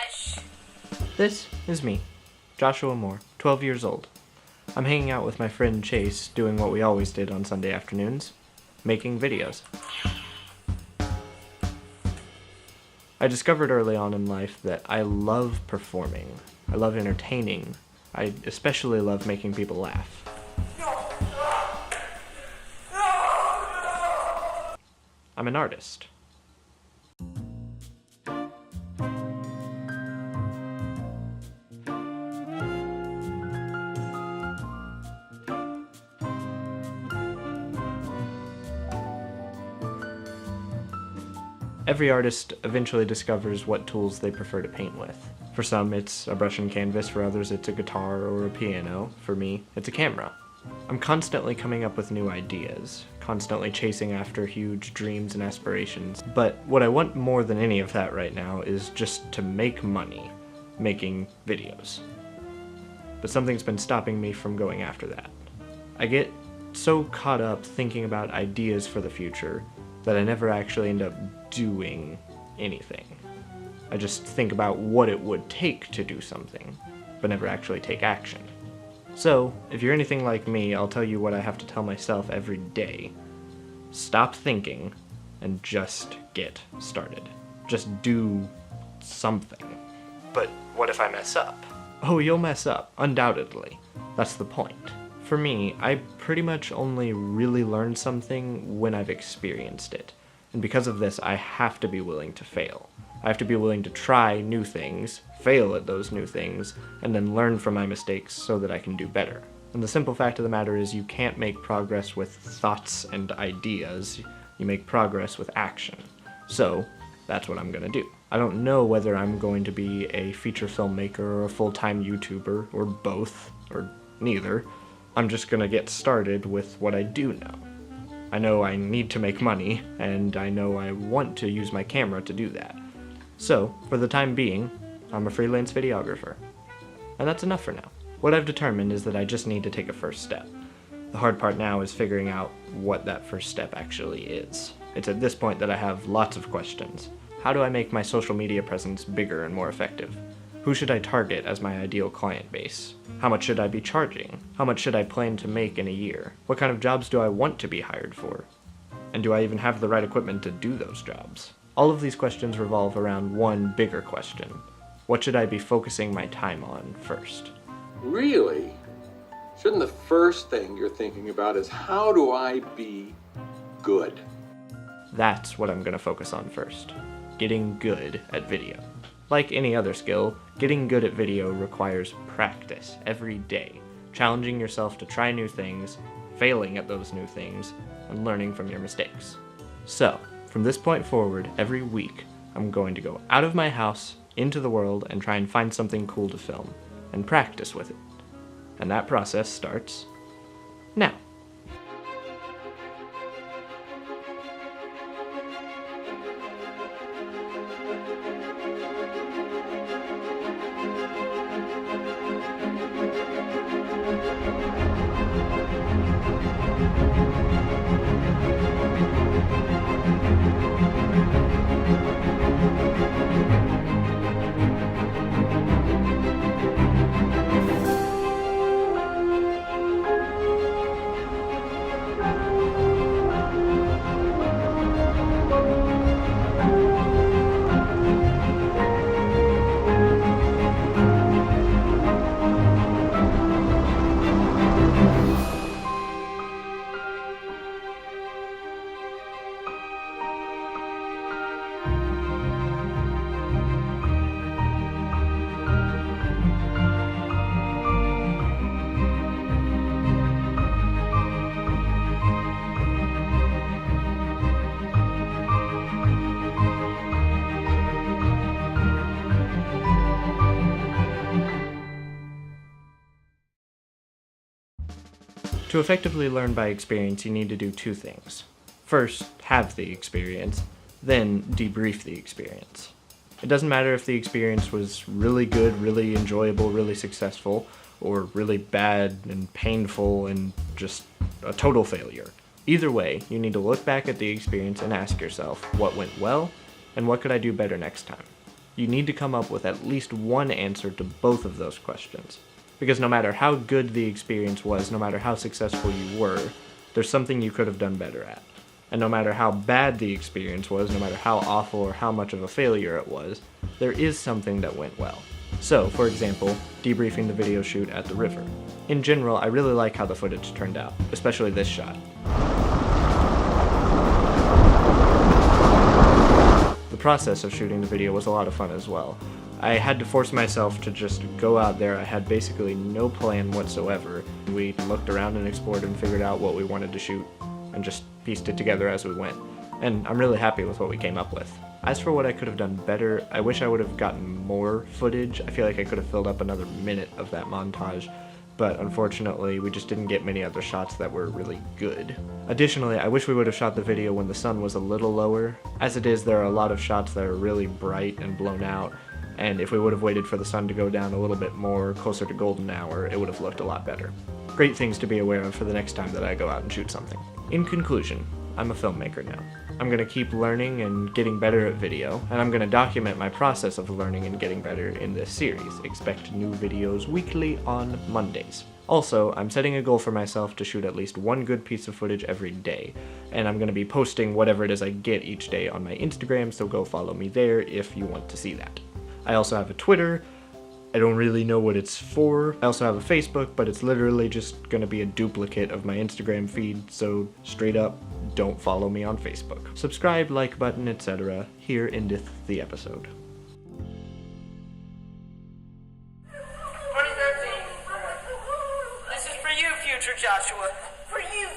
Hush. This is me, Joshua Moore, 12 years old. I'm hanging out with my friend Chase, doing what we always did on Sunday afternoons, making videos. I discovered early on in life that I love performing. I love entertaining. I especially love making people laugh. I'm an artist. Every artist eventually discovers what tools they prefer to paint with. For some, it's a brush and canvas. For others, it's a guitar or a piano. For me, it's a camera. I'm constantly coming up with new ideas, constantly chasing after huge dreams and aspirations. But what I want more than any of that right now is just to make money making videos. But something's been stopping me from going after that. I get so caught up thinking about ideas for the future that I never actually end up doing anything. I just think about what it would take to do something, but never actually take action. So, if you're anything like me, I'll tell you what I have to tell myself every day. Stop thinking and just get started. Just do something. But what if I mess up? Oh, you'll mess up, undoubtedly. That's the point. For me, I pretty much only really learn something when I've experienced it. And because of this, I have to be willing to fail. I have to be willing to try new things, fail at those new things, and then learn from my mistakes so that I can do better. And the simple fact of the matter is you can't make progress with thoughts and ideas. You make progress with action. So, that's what I'm gonna do. I don't know whether I'm going to be a feature filmmaker or a full-time YouTuber, or both, or neither. I'm just gonna get started with what I do know. I know I need to make money, and I know I want to use my camera to do that. So, for the time being, I'm a freelance videographer. And that's enough for now. What I've determined is that I just need to take a first step. The hard part now is figuring out what that first step actually is. It's at this point that I have lots of questions. How do I make my social media presence bigger and more effective? Who should I target as my ideal client base? How much should I be charging? How much should I plan to make in a year? What kind of jobs do I want to be hired for? And do I even have the right equipment to do those jobs? All of these questions revolve around one bigger question. What should I be focusing my time on first? Really? Shouldn't the first thing you're thinking about is how do I be good? That's what I'm going to focus on first. Getting good at video. Like any other skill, getting good at video requires practice every day, challenging yourself to try new things, failing at those new things, and learning from your mistakes. So, from this point forward, every week, I'm going to go out of my house, into the world, and try and find something cool to film, and practice with it. And that process starts now. To effectively learn by experience, you need to do two things. First, have the experience, then debrief the experience. It doesn't matter if the experience was really good, really enjoyable, really successful, or really bad and painful and just a total failure. Either way, you need to look back at the experience and ask yourself what went well and what could I do better next time. You need to come up with at least one answer to both of those questions. Because no matter how good the experience was, no matter how successful you were, there's something you could have done better at. And no matter how bad the experience was, no matter how awful or how much of a failure it was, there is something that went well. So, for example, debriefing the video shoot at the river. In general, I really like how the footage turned out, especially this shot. The process of shooting the video was a lot of fun as well. I had to force myself to just go out there. I had basically no plan whatsoever. We looked around and explored and figured out what we wanted to shoot and just pieced it together as we went. And I'm really happy with what we came up with. As for what I could have done better, I wish I would have gotten more footage. I feel like I could have filled up another minute of that montage, but unfortunately we just didn't get many other shots that were really good. Additionally, I wish we would have shot the video when the sun was a little lower. As it is, there are a lot of shots that are really bright and blown out, and if we would have waited for the sun to go down a little bit more, closer to golden hour, it would have looked a lot better. Great things to be aware of for the next time that I go out and shoot something. In conclusion, I'm a filmmaker now. I'm going to keep learning and getting better at video, and I'm going to document my process of learning and getting better in this series. Expect new videos weekly on Mondays. Also, I'm setting a goal for myself to shoot at least one good piece of footage every day, and I'm going to be posting whatever it is I get each day on my Instagram, so go follow me there if you want to see that. I also have a Twitter. I don't really know what it's for. I also have a Facebook, but it's literally just gonna be a duplicate of my Instagram feed, so straight up, don't follow me on Facebook. Subscribe, like button, etc. Here endeth the episode. 2013. This is for you, future Joshua. For you,